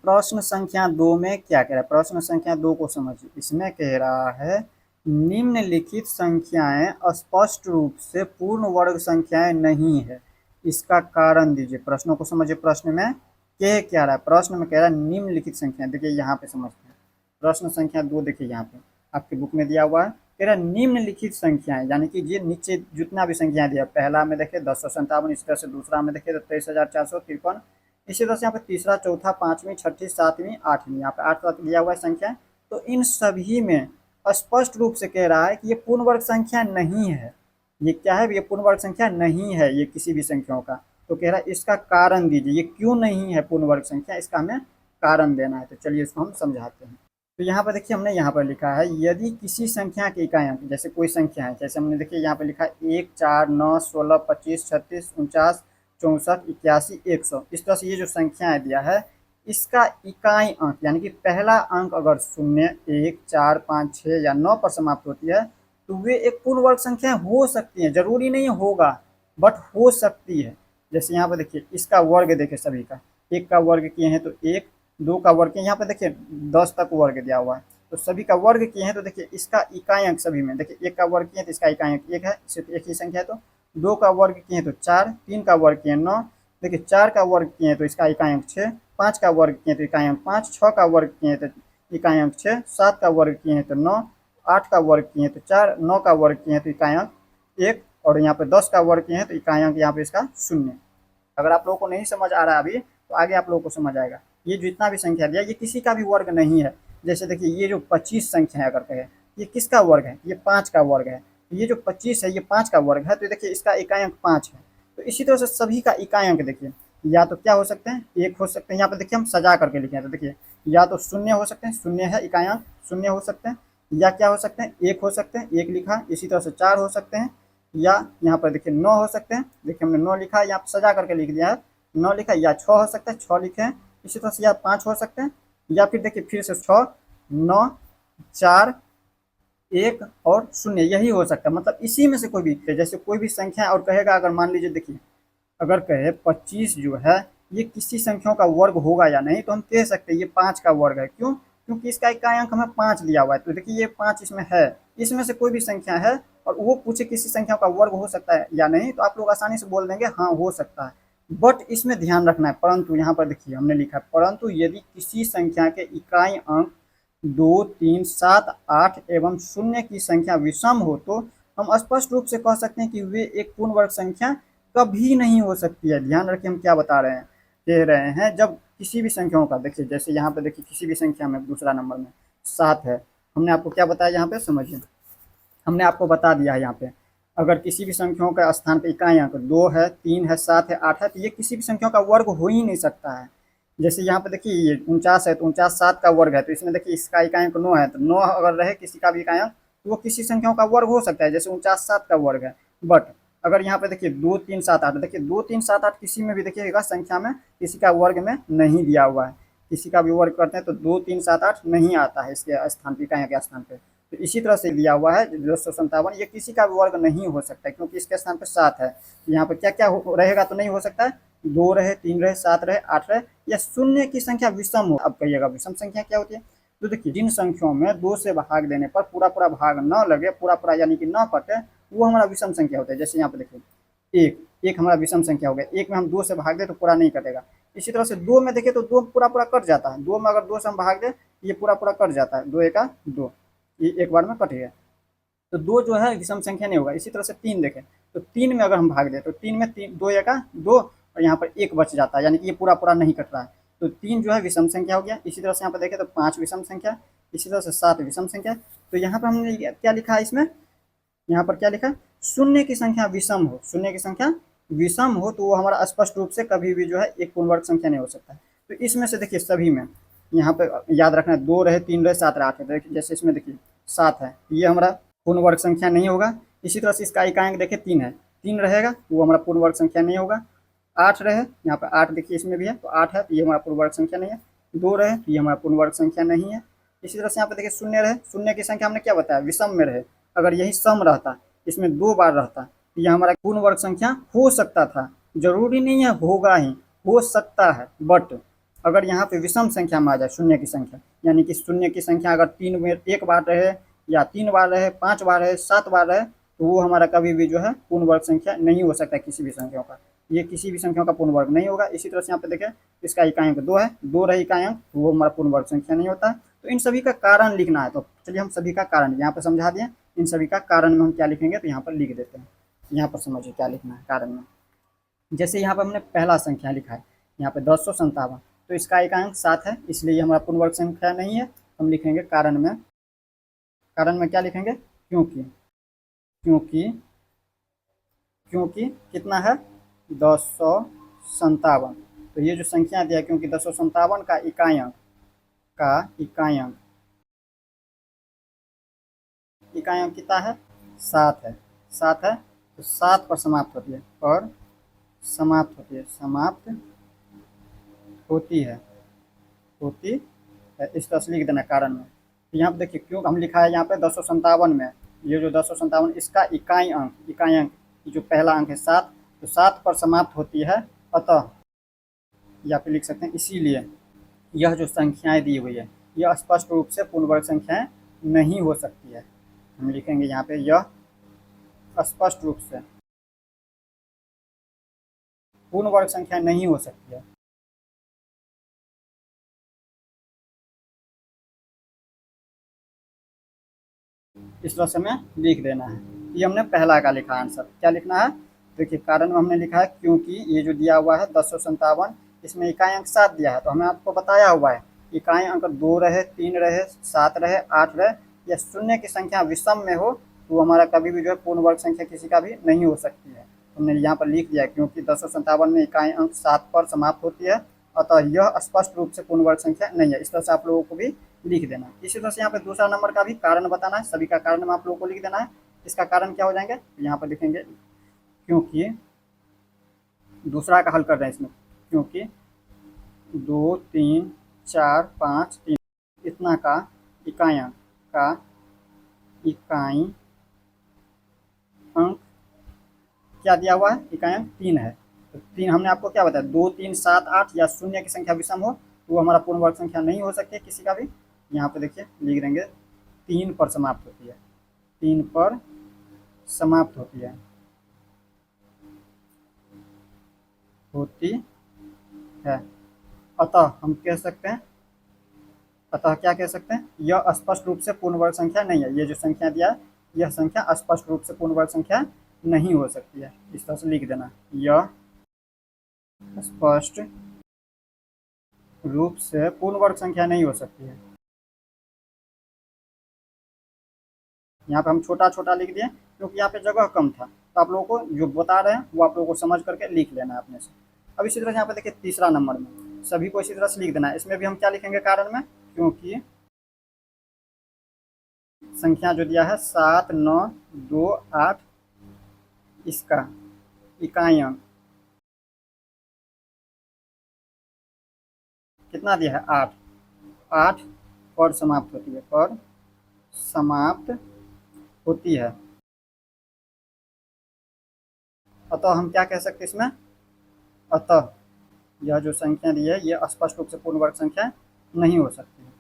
प्रश्न संख्या 2 में क्या कह रहा है, प्रश्न संख्या 2 को समझिए। इसमें कह रहा है निम्नलिखित संख्याएं स्पष्ट रूप से पूर्ण वर्ग संख्याएं नहीं है, इसका कारण दीजिए। प्रश्नों को समझिए। प्रश्न में कह क्या रहा है, प्रश्न में कह रहा है निम्नलिखित संख्याएं। देखिए यहाँ पे समझते हैं, प्रश्न संख्या 2 देखिए यहाँ पे आपकी बुक में दिया हुआ है, कह रहा है निम्नलिखित संख्याएं, यानी कि ये नीचे जितना भी संख्या दिया, पहला में देखिए 1057, इस तरह से दूसरा में देखिए तो 23,453, इसी तरह से यहाँ पे तीसरा, चौथा, पांचवी, छठी, सातवीं, आठवीं, यहाँ पे 8 तक दिया हुआ है संख्या। तो इन सभी में स्पष्ट रूप से कह रहा है कि ये पूर्ण वर्ग संख्या नहीं है। ये क्या है, ये पूर्ण वर्ग संख्या नहीं है, ये किसी भी संख्याओं का। तो कह रहा है इसका कारण दीजिए, ये क्यों नहीं है पूर्ण वर्ग संख्या, इसका हमें कारण देना है। तो चलिए इसको हम समझाते हैं। तो यहाँ पर देखिए हमने यहाँ पर लिखा है यदि किसी संख्या के इकाई अंक, जैसे कोई संख्या है, जैसे हमने देखिए यहाँ पर लिखा है 1, 4, 9, 16, 25, 36, 49, 64, 81, 100, इस तरह से ये जो संख्याएं दिया है इसका इकाई अंक, यानी कि पहला अंक अगर 0, 1, 4, 5, 6 या 9 पर समाप्त होती है तो वे एक पूर्ण वर्ग संख्या हो सकती है, जरूरी नहीं होगा बट हो सकती है। जैसे यहाँ पर देखिए इसका वर्ग देखिए सभी का, एक का वर्ग किए हैं तो एक, दो का वर्ग किए, यहाँ पे देखिए 10 तक वर्ग दिया हुआ है तो सभी का वर्ग किए हैं। तो देखिए इसका इकाई अंक सभी में देखिए, एक का वर्ग किए तो इसका इकाई अंक एक है, सिर्फ एक ही संख्या है। तो दो का वर्ग किए हैं तो 4, तीन का वर्ग किए 9, देखिए 4 का वर्ग किए हैं तो इसका इकाई अंक 6, 5 का वर्ग किए तो इकाई अंक 5, 6 का वर्ग किए तो इकाई अंक 6, 7 का वर्ग किए हैं तो 9, 8 का वर्ग किए तो 4, 9 का वर्ग किए हैं तो इकाई अंक 1, और यहाँ पे 10 का वर्ग किए हैं तो इकाई अंक यहाँ पे इसका 0। अगर आप लोगों को नहीं समझ आ रहा है अभी तो आगे आप लोगों को समझ आएगा। ये जितना भी संख्या दिया ये किसी का भी वर्ग नहीं है। जैसे देखिए ये जो 25 संख्या है अगर कहे ये किसका वर्ग है, ये 5 का वर्ग है। ये जो 25 है ये 5 का वर्ग है, तो देखिए इसका इकाई अंक 5 है। तो इसी तरह से सभी का इकाई अंक देखिए या तो क्या हो सकते हैं, एक हो सकते हैं, यहाँ पे देखिए हम सजा करके लिखे हैं तो देखिए या तो 0 हो सकते हैं, 0 है इकाई अंक, 0 हो सकते हैं, या क्या हो सकते हैं, 1 हो सकते हैं, 1 लिखा। इसी तरह से 4 हो सकते हैं, या यहाँ पर देखिए 9 हो सकते हैं, देखिए हमने 9 लिखा है, यहाँ पर सजा करके लिख दिया है 9 लिखा, या 6 हो सकता है, 6 लिखे हैं। इसी तरह से या 5 हो सकते हैं, या फिर देखिए फिर से 6, 9, 4, 1 और 0 यही हो सकता है। मतलब इसी में से कोई भी, जैसे कोई भी संख्या और कहेगा, अगर मान लीजिए देखिए अगर कहे 25 जो है ये किसी संख्याओं का वर्ग होगा या नहीं, तो हम कह सकते हैं ये 5 का वर्ग है। क्यों? क्योंकि इसका इकाई अंक हमें 5 दिया हुआ है। तो देखिए ये 5 इसमें है, इसमें से कोई भी संख्या है और वो पूछे किसी संख्या का वर्ग हो सकता है या नहीं, तो आप लोग आसानी से बोल देंगे हाँ हो सकता है। बट इसमें ध्यान रखना है, परंतु यहाँ पर देखिए हमने लिखा है परंतु यदि किसी संख्या के इकाई अंक 2, 3, 7, 8 एवं 0 की संख्या विषम हो तो हम स्पष्ट रूप से कह सकते हैं कि वे एक पूर्ण वर्ग संख्या कभी नहीं हो सकती है। ध्यान रखिए हम क्या बता रहे हैं, कह रहे हैं जब किसी भी संख्याओं का, देखिए जैसे यहाँ पे देखिए किसी भी संख्या में दूसरा नंबर में 7 है, हमने आपको क्या बताया यहाँ पे समझिए, हमने आपको बता दिया है यहाँ पे अगर किसी भी संख्याओं का स्थान पे इकाई अंक 2 है, 3 है, 7 है, 8 है, तो ये किसी भी संख्याओं का वर्ग हो ही नहीं सकता है। जैसे यहाँ पे देखिए ये 49 है तो 49 7 का वर्ग है, तो इसमें देखिए इसका इकाई अंक 9 है, तो 9 अगर रहे किसी का भी इकाई अंक तो वो किसी संख्याओं का वर्ग हो सकता है, जैसे 49 7 का वर्ग है। बट अगर यहाँ पे देखिए 2, 3, 7, 8, देखिए 2, 3, 7, 8 किसी में भी देखिएगा संख्या में किसी का वर्ग में नहीं दिया हुआ है। किसी का भी वर्ग करते हैं तो 2, 3, 7, 8 नहीं आता है इसके स्थान पर, इकाई के स्थान पे। तो इसी तरह से दिया हुआ है 257, ये किसी का भी वर्ग नहीं हो सकता है क्योंकि इसके स्थान पर 7 है। यहाँ पर क्या क्या रहेगा तो नहीं हो सकता है, 2 रहे, 3 रहे, 7 रहे, 8 रहे, या 0 की संख्या विषम हो। अब कहिएगा विषम संख्या क्या होती है, तो देखिए जिन संख्याओं में 2 से भाग देने पर पूरा पूरा भाग न लगे, पूरा पूरा यानी कि न कटे, वो हमारा विषम संख्या होता है। जैसे यहाँ पे देखिए एक हमारा विषम संख्या हो गया, एक में हम 2 से भाग दे तो पूरा नहीं कटेगा। इसी तरह से 2 में देखिए तो 2 पूरा पूरा कट जाता है, 2 में अगर 2 से हम भाग दे ये पूरा पूरा कट जाता है, 2 एका 2, ये एक बार में कट गया। तो 2 जो है विषम संख्या नहीं होगा। इसी तरह से 3 देखें तो 3 में अगर हम भाग दें तो 3 में 2 एका 2 और यहाँ पर 1 बच जाता है, यानी कि ये पूरा पूरा नहीं कट रहा है। तो 3 जो है विषम संख्या हो गया। इसी तरह से यहाँ पर देखें तो 5 विषम संख्या, इसी तरह से 7 विषम संख्या। तो यहाँ पर हमने क्या लिखा है इसमें, यहाँ पर क्या लिखा है, 0 की संख्या विषम हो, 0 की संख्या विषम हो तो वो हमारा स्पष्ट रूप से कभी भी जो है एक पूर्ण वर्ग संख्या नहीं हो सकता। तो इसमें से देखिए सभी में यहाँ पे याद रखना है 2 रहे, 3 रहे, 7 रहे, 8 रहे, जैसे इसमें देखिए 7 है ये हमारा पूर्ण वर्ग संख्या नहीं होगा। इसी तरह से इसका इकाई अंक देखिए 3 है, 3 रहेगा तो वो हमारा पूर्ण वर्ग संख्या नहीं होगा। 8 रहे, यहाँ पर 8 देखिए इसमें भी है तो 8 है तो ये हमारा पूर्ण वर्ग संख्या नहीं है। 2 रहे तो ये हमारा पूर्ण वर्ग संख्या नहीं है। इसी तरह से यहाँ पे देखिए 0 रहे, 0 की संख्या हमने क्या बताया विषम में रहे, अगर यही सम रहता इसमें 2 बार रहता तो यह हमारा पूर्ण वर्ग संख्या हो सकता था, जरूरी नहीं है होगा ही, हो सकता है। बट अगर यहाँ पे विषम संख्या में आ जाए शून्य की संख्या, यानी कि शून्य की संख्या अगर 3 में 1 बार रहे या 3 बार रहे, 5 बार रहे, 7 बार रहे, तो वो हमारा कभी भी जो है पूर्ण वर्ग संख्या नहीं हो सकता किसी भी संख्या का। ये किसी भी संख्या का पूर्ण वर्ग नहीं होगा। इसी तरह से यहाँ पे देखें इसका इकाई 2 है, 2 रहे इकाई अंक, तो वो हमारा पूर्ण वर्ग संख्या नहीं होता है। तो इन सभी का कारण लिखना है, तो चलिए हम सभी का कारण यहाँ पे समझा दिए। इन सभी का कारण में हम क्या लिखेंगे, तो यहाँ पर लिख देते हैं। यहाँ पर समझिए क्या लिखना है कारण में। जैसे यहाँ पर हमने पहला संख्या लिखा है, यहाँ पे 1057, तो इसका इकांक 7 है, इसलिए ये हमारा पूर्ण वर्ग संख्या नहीं है। हम लिखेंगे कारण में, कारण में क्या लिखेंगे, क्योंकि, क्योंकि क्योंकि कितना है 1057। तो ये जो संख्या दिया है, क्योंकि 1057 का इकाई अंक, इकाई अंक कितना है 7 है, 7 है। तो 7 पर समाप्त होती है, पर समाप्त होती है, समाप्त होती है, होती है, इस तरह से लिख देना कारण में। तो यहाँ पे देखिए क्यों हम लिखा है यहाँ पे 1057 में, ये जो 1057 इसका इकाई अंक जो पहला अंक है 7, तो 7 पर समाप्त होती है, अतः, या फिर लिख सकते हैं इसीलिए यह जो संख्याएं दी हुई है यह स्पष्ट रूप से पूर्ण वर्ग संख्याएं नहीं हो सकती है। हम लिखेंगे यहाँ पे यह स्पष्ट रूप से पूर्ण वर्ग संख्या नहीं हो सकती है। इस तरह से हमें लिख देना है। ये हमने पहला का लिखा आंसर। क्या लिखना है, देखिए कारण में हमने लिखा है क्योंकि ये जो दिया हुआ है 1057, इसमें इकाई अंक 7 दिया है, तो हमें आपको बताया हुआ है इकाई अंक 2 रहे, 3 रहे, 7 रहे, 8 रहे, या शून्य की संख्या विषम में हो, तो हमारा कभी भी जो है पूर्ण वर्ग संख्या किसी का भी नहीं हो सकती है। हमने यहाँ पर लिख दिया क्योंकि 1057 में इकाई अंक 7 पर समाप्त होती है, अतः यह स्पष्ट रूप से पूर्ण वर्ग संख्या नहीं है। इस तरह से आप लोगों को भी लिख देना। इसी तरह से यहाँ पे दूसरा नंबर का भी कारण बताना है, सभी का कारण में आप लोगों को लिख देना है। इसका कारण क्या हो जाएंगे, यहाँ पर लिखेंगे क्योंकि, दूसरा का हल कर रहे हैं इसमें, क्योंकि 2, 3, 4, 5, 3 इतना का इकाई अंक, का इकाई अंक क्या दिया हुआ है, इकाई अंक 3 है। तो 3 हमने आपको क्या बताया, 2, 3, 7, 8 या शून्य की संख्या विषम हो तो वो हमारा पूर्ण वर्ग संख्या नहीं हो सकती है किसी का भी। यहाँ पे देखिए लिख देंगे 3 पर समाप्त होती है, 3 पर समाप्त होती है, होती है, अतः हम कह सकते हैं, अतः क्या कह सकते हैं, यह स्पष्ट रूप से पूर्ण वर्ग संख्या नहीं है। ये जो संख्या दिया है यह संख्या स्पष्ट रूप से पूर्ण वर्ग संख्या नहीं हो सकती है। इस तरह से लिख देना, यह स्पष्ट रूप से पूर्ण वर्ग संख्या नहीं हो सकती है। यहाँ पे हम छोटा छोटा लिख दिए क्योंकि यहाँ पे जगह कम था, तो आप लोगों को जो बता रहे हैं वो आप लोगों को समझ करके लिख लेना है अपने से। अब इसी तरह से यहाँ पे देखिए तीसरा नंबर में सभी को इसी तरह से लिख देना है। इसमें भी हम क्या लिखेंगे कारण में, क्योंकि संख्या जो दिया है 7, 9, 2, 8, इसका इकाई अंक कितना दिया है 8, 8 पर समाप्त होती है, पर समाप्त होती है, अतः हम क्या कह सकते हैं इसमें, अतः यह जो संख्या दी है यह स्पष्ट रूप से पूर्ण वर्ग संख्या नहीं हो सकती है।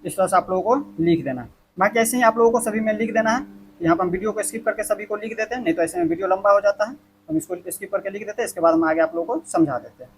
इस तरह से आप लोगों को लिख देना है। बाकी ऐसे ही आप लोगों को सभी में लिख देना है। यहाँ पर हम वीडियो को स्किप करके सभी को लिख देते हैं, नहीं तो ऐसे में वीडियो लंबा हो जाता है। हम इसको स्किप करके लिख देते हैं, इसके बाद हम आगे आप लोगों को समझा देते हैं।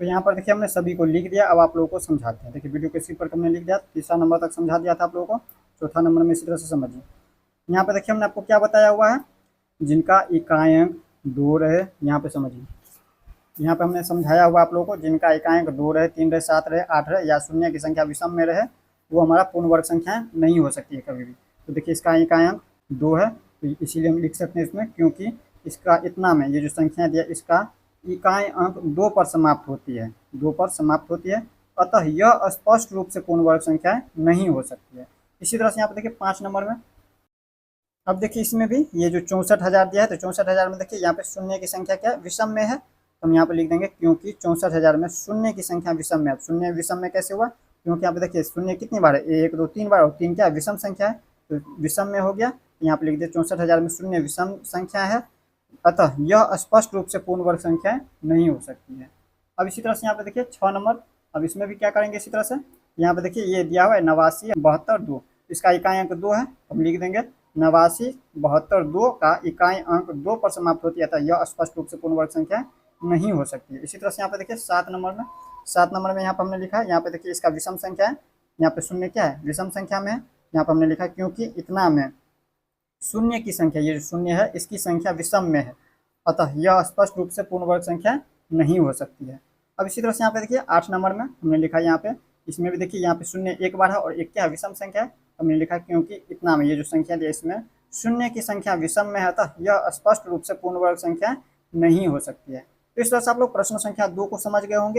तो यहाँ पर देखिए हमने सभी को लिख दिया। अब आप लोगों को समझाते हैं। देखिए वीडियो के इसी पर हमने लिख दिया, तीसरा नंबर तक समझा दिया था आप लोगों को, चौथा नंबर में इसी तरह से समझिए। यहाँ पे देखिए हमने आपको क्या बताया हुआ है, जिनका इकाई अंक 2 रहे, यहाँ पे समझिए, यहाँ पे हमने समझाया हुआ आप लोगों को, जिनका इकाई अंक 2 रहे, 3 रहे, 7 रहे, 8 रहे या शून्य की संख्या विषम में रहे, वो हमारा पूर्ण वर्ग संख्या नहीं हो सकती है कभी भी। तो देखिए इसका इकाई अंक 2 है, तो इसीलिए हम लिख सकते हैं इसमें, क्योंकि इसका इतना में ये जो संख्या दिया इसका इकाई अंक 2 पर समाप्त होती है, 2 पर समाप्त होती है, अतः यह स्पष्ट रूप से पूर्ण वर्ग संख्या नहीं हो सकती है। इसी तरह से यहाँ पे देखिए 5 नंबर में, अब देखिए इसमें भी ये जो 64,000 दिया है, तो 64,000 में देखिए यहाँ पे शून्य की संख्या क्या है, विषम में है, तो हम यहाँ पे लिख देंगे क्योंकि 64,000 में शून्य की संख्या विषम में है। शून्य विषम में कैसे हुआ, क्योंकि यहाँ पे देखिए शून्य कितनी बार है, 1 2 3 बार, और 3 क्या है, विषम संख्या है, तो विषम में हो गया। यहाँ पे लिख दिया 64,000 में शून्य विषम संख्या है, अतः यह स्पष्ट रूप से पूर्ण वर्ग संख्या नहीं हो सकती है। अब इसी तरह से यहाँ पे देखिए 6 नंबर, अब इसमें भी क्या करेंगे इसी तरह से, यहाँ पे देखिए ये दिया हुआ है 89 72 2, इसका इकाई अंक 2 है, हम लिख देंगे 89 72 2 का इकाई अंक 2 पर समाप्त होती है, अतः यह स्पष्ट रूप से पूर्ण वर्ग संख्या नहीं हो सकती है। इसी तरह से यहाँ पे देखिए 7 नंबर में, 7 नंबर में यहाँ पे हमने लिखा है, यहाँ पे देखिए इसका विषम संख्या है, यहाँ पे शून्य क्या है, विषम संख्या में है, यहाँ पे हमने लिखा है क्योंकि इतना में शून्य की संख्या, ये जो शून्य है इसकी संख्या विषम में है, अतः यह स्पष्ट रूप से पूर्ण वर्ग संख्या नहीं हो सकती है। अब इसी तरह से यहाँ पे देखिए 8 नंबर में हमने लिखा है, यहाँ पे इसमें भी देखिए यहाँ पे शून्य एक बार है और एक क्या है, विषम संख्या है, हमने लिखा क्योंकि इतना में ये जो संख्या दिया इसमें शून्य की संख्या विषम में है, अतः यह स्पष्ट रूप से पूर्ण वर्ग संख्या नहीं हो सकती है। तो इस तरह से आप लोग प्रश्न संख्या 2 को समझ गए होंगे।